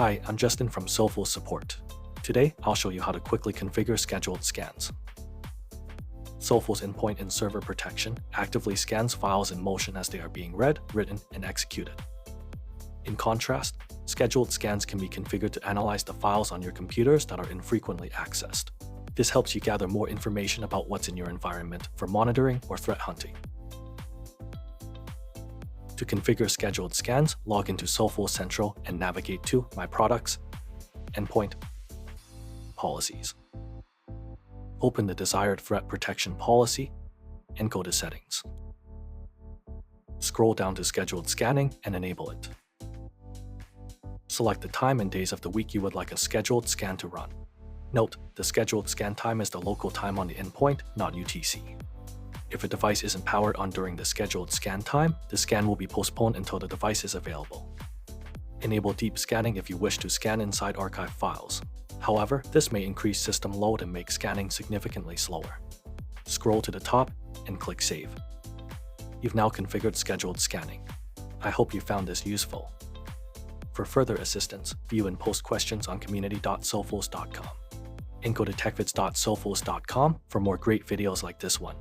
Hi, I'm Justin from Soulful Support. Today, I'll show you how to quickly configure scheduled scans. Soulful's endpoint and server protection actively scans files in motion as they are being read, written, and executed. In contrast, scheduled scans can be configured to analyze the files on your computers that are infrequently accessed. This helps you gather more information about what's in your environment for monitoring or threat hunting. To configure scheduled scans, log into Soulful Central and navigate to My Products, Endpoint, Policies. Open the desired threat protection policy and go to Settings. Scroll down to Scheduled Scanning and enable it. Select the time and days of the week you would like a scheduled scan to run. Note, the scheduled scan time is the local time on the endpoint, not UTC. If a device isn't powered on during the scheduled scan time, the scan will be postponed until the device is available. Enable deep scanning if you wish to scan inside archive files. However, this may increase system load and make scanning significantly slower. Scroll to the top and click Save. You've now configured scheduled scanning. I hope you found this useful. For further assistance, view and post questions on community.soulfuls.com. And go to techvids.soulfuls.com for more great videos like this one.